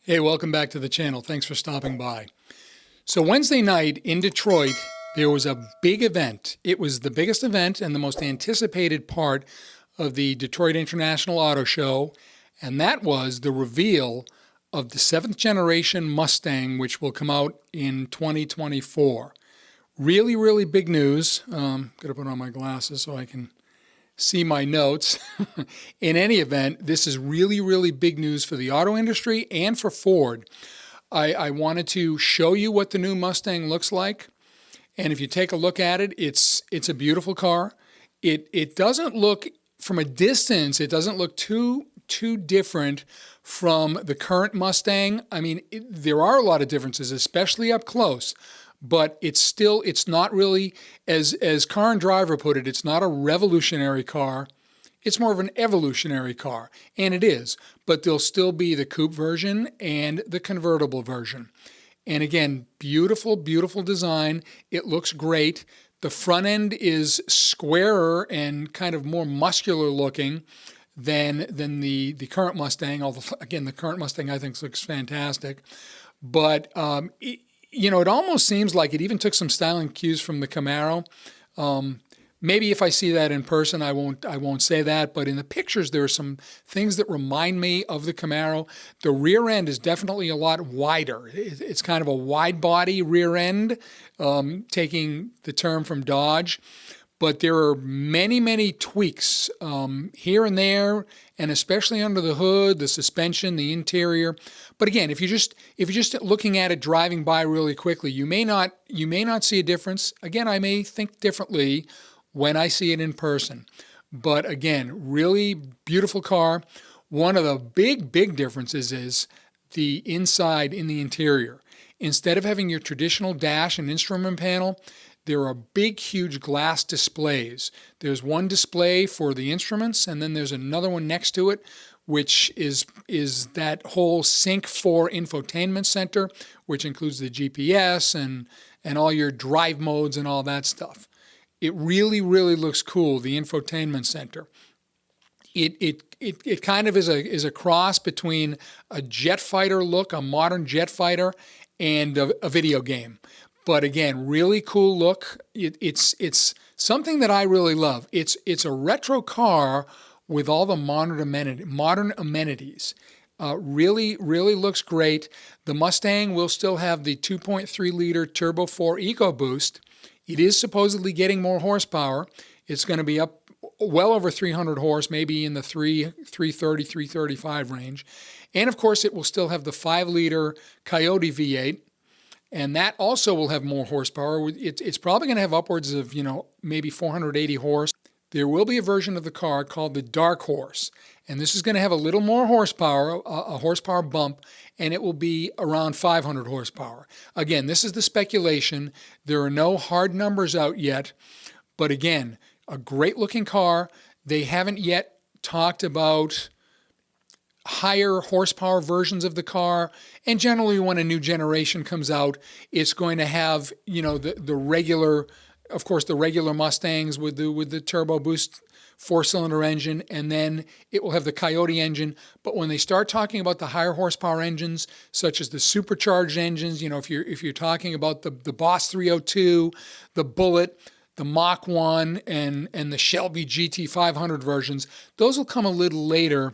Hey, welcome back to the channel. Thanks for stopping by. So Wednesday night in Detroit, there was a big event. It was the biggest event and the most anticipated part of the Detroit International Auto Show, and that was the reveal of the 7th Generation Mustang, which will come out in 2024. Really, really big news. Gotta put on my glasses so I can see my notes. In any event, this is really, really big news for the auto industry and for Ford. I wanted to show you what the new Mustang looks like. And if you take a look at it, it's a beautiful car. It doesn't look, from a distance, it doesn't look too different from the current Mustang. I mean, there are a lot of differences, especially up close. But it's not really, as Car and Driver put it, it's not a revolutionary car. It's more of an evolutionary car, and it is. But there'll still be the coupe version and the convertible version. And again, beautiful, beautiful design. It looks great. The front end is squarer and kind of more muscular looking than the current Mustang. Although, again, the current Mustang I think looks fantastic. But it almost seems like it even took some styling cues from the Camaro. Maybe if I see that in person, I won't say that. But in the pictures, there are some things that remind me of the Camaro. The rear end is definitely a lot wider. It's kind of a wide body rear end, taking the term from Dodge. But there are many, many tweaks here and there, and especially under the hood, the suspension, the interior. But again, if you're just looking at it driving by really quickly, you may not see a difference. Again, I may think differently when I see it in person. But again, really beautiful car. One of the big differences is the inside in the interior. Instead of having your traditional dash and instrument panel, there are big, huge glass displays. There's one display for the instruments, and then there's another one next to it, which is that whole Sync 4 infotainment center, which includes the GPS and all your drive modes and all that stuff. It really, really looks cool, the infotainment center. It kind of is a cross between a jet fighter look, a modern jet fighter, and a video game. But again, really cool look. It's something that I really love. It's a retro car with all the modern amenities. Really, really looks great. The Mustang will still have the 2.3-liter Turbo 4 EcoBoost. It is supposedly getting more horsepower. It's going to be up well over 300 horse, maybe in the 330, 335 range. And of course, it will still have the 5-liter Coyote V8. And that also will have more horsepower. It's probably going to have upwards of, maybe 480 horse. There will be a version of the car called the Dark Horse. And this is going to have a little more horsepower, a horsepower bump, and it will be around 500 horsepower. Again, this is the speculation. There are no hard numbers out yet. But again, a great looking car. They haven't yet talked about higher horsepower versions of the car, and generally when a new generation comes out, it's going to have the regular, of course, the regular Mustangs with the turbo boost 4-cylinder engine, and then it will have the Coyote engine. But when they start talking about the higher horsepower engines, such as the supercharged engines, if you're talking about the Boss 302, the Bullet, the Mach 1, and the Shelby GT 500 versions, those will come a little later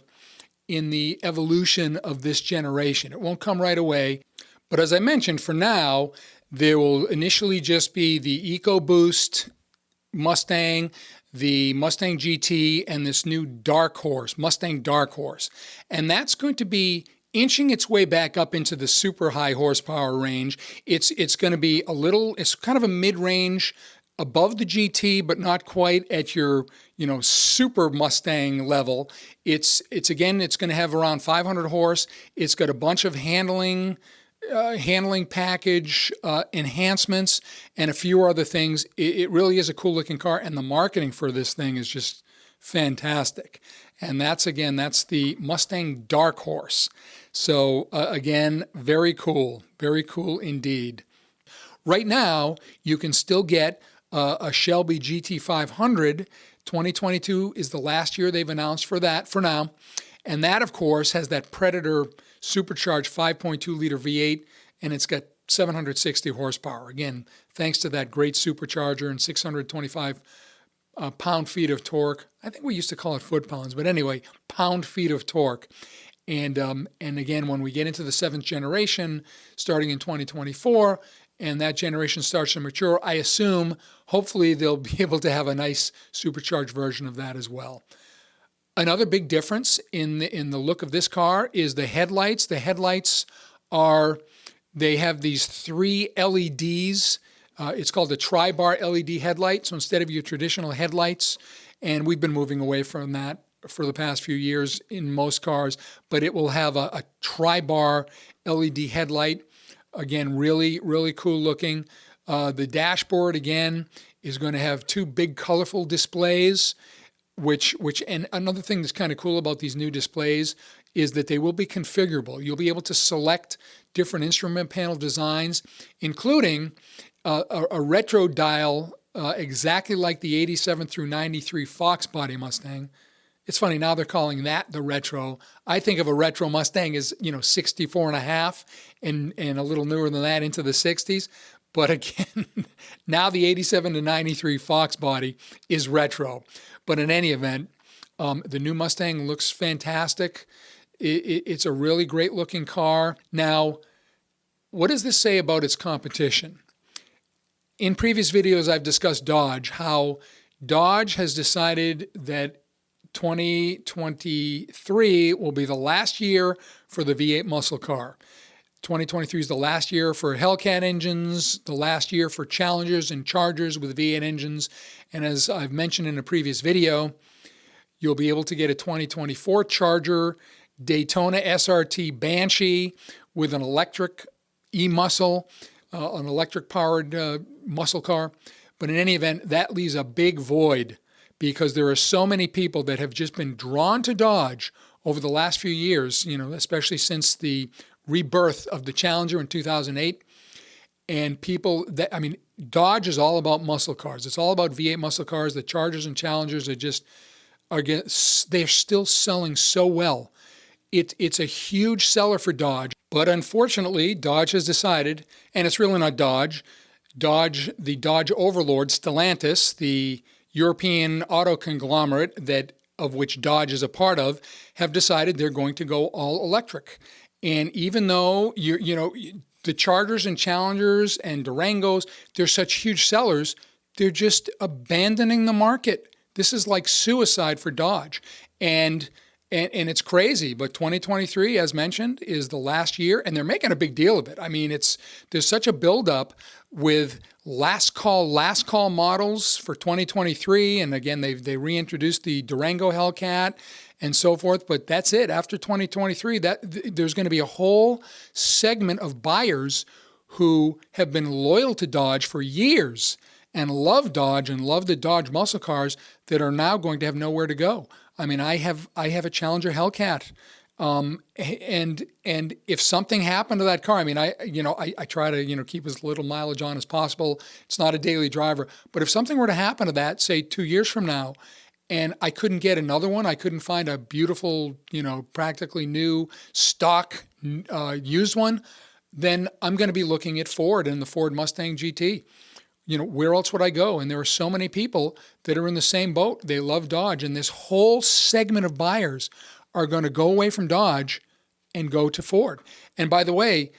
in the evolution of this generation. It won't come right away. But as I mentioned, for now, there will initially just be the EcoBoost Mustang, the Mustang GT, and this new Dark Horse, Mustang Dark Horse. And that's going to be inching its way back up into the super high horsepower range. It's going to be it's kind of a mid-range, above the GT, but not quite at your, super Mustang level. It's going to have around 500 horse. It's got a bunch of handling package enhancements and a few other things. It really is a cool looking car, and the marketing for this thing is just fantastic. And that's the Mustang Dark Horse. So again, very cool indeed. Right now, you can still get a Shelby GT500. 2022 is the last year they've announced for that for now. And that, of course, has that Predator supercharged 5.2 liter V8, and it's got 760 horsepower. Again, thanks to that great supercharger and 625 pound-feet of torque. I think we used to call it foot-pounds, but anyway, pound-feet of torque. And again, when we get into the 7th generation, starting in 2024, and that generation starts to mature, I assume, hopefully, they'll be able to have a nice supercharged version of that as well. Another big difference in the look of this car is the headlights. The headlights they have these 3 LEDs. It's called the tri-bar LED headlight. So instead of your traditional headlights, and we've been moving away from that for the past few years in most cars, but it will have a tri-bar LED headlight. Again, really, really cool looking. The dashboard, again, is going to have 2 big colorful displays, and another thing that's kind of cool about these new displays is that they will be configurable. You'll be able to select different instrument panel designs, including a retro dial exactly like the 87 through 93 Fox body Mustang. It's funny, now they're calling that the retro. I think of a retro Mustang as, 64 and a half and a little newer than that into the 60s. But again, now the 87 to 93 Fox body is retro. But in any event, the new Mustang looks fantastic. It's a really great looking car. Now, what does this say about its competition? In previous videos, I've discussed Dodge, how Dodge has decided that 2023 will be the last year for the V8 muscle car. 2023 is the last year for Hellcat engines, the last year for Challengers and Chargers with V8 engines. And as I've mentioned in a previous video, you'll be able to get a 2024 Charger, Daytona SRT Banshee with an electric e-muscle, an electric-powered muscle car. But in any event, that leaves a big void because there are so many people that have just been drawn to Dodge over the last few years, especially since the rebirth of the Challenger in 2008. And Dodge is all about muscle cars. It's all about V8 muscle cars. The Chargers and Challengers they're still selling so well. It's a huge seller for Dodge. But unfortunately, Dodge has decided, and it's really not Dodge, the Dodge overlord, Stellantis, the European auto conglomerate of which Dodge is a part of, have decided they're going to go all electric. And even though the Chargers and Challengers and Durangos, they're such huge sellers, they're just abandoning the market. This is like suicide for Dodge. And it's crazy, but 2023, as mentioned, is the last year, and they're making a big deal of it. There's such a buildup with last call models for 2023, and again, they reintroduced the Durango Hellcat and so forth, but that's it. After 2023, there's going to be a whole segment of buyers who have been loyal to Dodge for years and love Dodge and love the Dodge muscle cars that are now going to have nowhere to go. I have a Challenger Hellcat, and if something happened to that car, I try to keep as little mileage on as possible. It's not a daily driver, but if something were to happen to that, say 2 years from now, and I couldn't get another one, I couldn't find a beautiful, practically new stock used one, then I'm going to be looking at Ford and the Ford Mustang GT. Where else would I go? And there are so many people that are in the same boat. They love Dodge. And this whole segment of buyers are going to go away from Dodge and go to Ford. And by the way,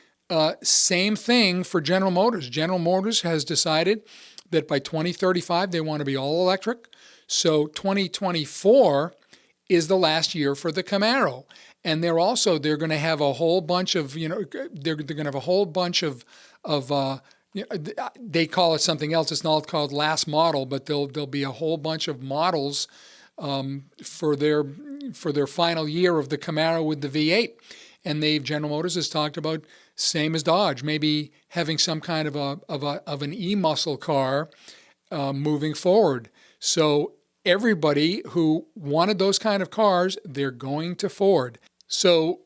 same thing for General Motors. General Motors has decided that by 2035, they want to be all electric. So 2024 is the last year for the Camaro. And they're going to have a whole bunch of, they're going to have a whole bunch of they call it something else. It's not called last model, but there'll be a whole bunch of models for their final year of the Camaro with the V8. And General Motors has talked about, same as Dodge, maybe having some kind of an e-muscle car moving forward. So everybody who wanted those kind of cars, they're going to Ford. So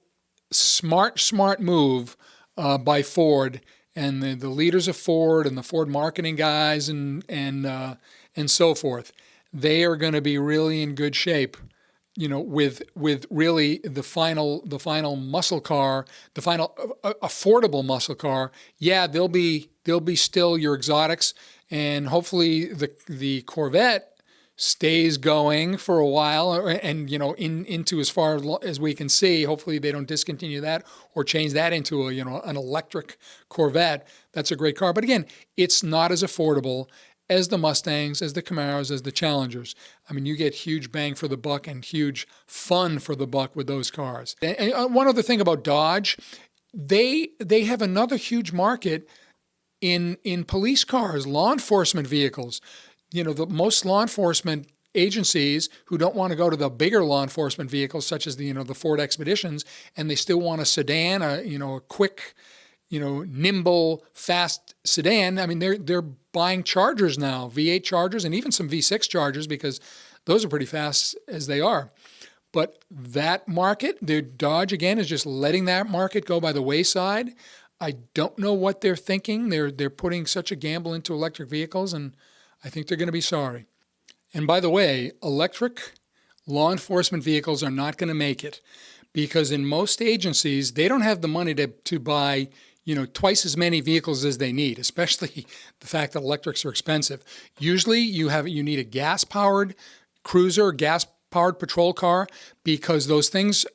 smart move by Ford. And the leaders of Ford and the Ford marketing guys and so forth, they are going to be really in good shape with really the final muscle car, the final affordable muscle car. Yeah, they'll be still your exotics, and hopefully the Corvette stays going for a while, and into as far as we can see. Hopefully they don't discontinue that or change that into an electric Corvette. That's a great car, but again, it's not as affordable as the Mustangs, as the Camaros, as the Challengers. I mean, you get huge bang for the buck and huge fun for the buck with those cars. And one other thing about Dodge, they have another huge market in police cars, law enforcement vehicles. The most law enforcement agencies who don't want to go to the bigger law enforcement vehicles, such as the Ford Expeditions, and they still want a sedan, a quick, nimble, fast sedan. I mean, they're buying Chargers now, V8 Chargers, and even some V6 Chargers, because those are pretty fast as they are. But that market, the Dodge again is just letting that market go by the wayside. I don't know what they're thinking. They're putting such a gamble into electric vehicles, and I think they're going to be sorry. And by the way, electric law enforcement vehicles are not going to make it, because in most agencies, they don't have the money to buy twice as many vehicles as they need, especially the fact that electrics are expensive. Usually you need a gas-powered cruiser, gas-powered patrol car, because those things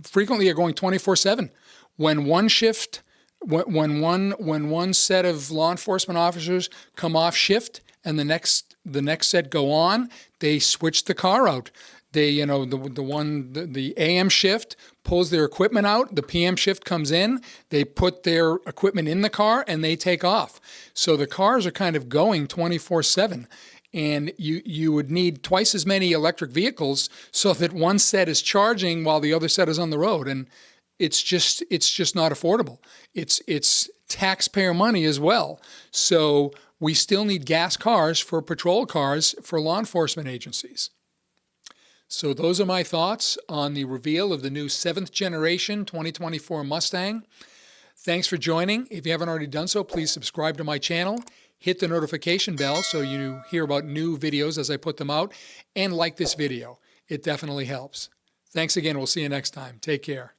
frequently are going 24/7. When one shift, when one set of law enforcement officers come off shift and the next set go on, they switch the car out. They, the AM shift pulls their equipment out, the PM shift comes in, they put their equipment in the car, and they take off. So the cars are kind of going 24/7. And you would need twice as many electric vehicles so that one set is charging while the other set is on the road. And it's just not affordable. It's taxpayer money as well. So we still need gas cars for patrol cars for law enforcement agencies. So those are my thoughts on the reveal of the new 7th Generation 2024 Mustang. Thanks for joining. If you haven't already done so, please subscribe to my channel. Hit the notification bell so you hear about new videos as I put them out. And like this video. It definitely helps. Thanks again. We'll see you next time. Take care.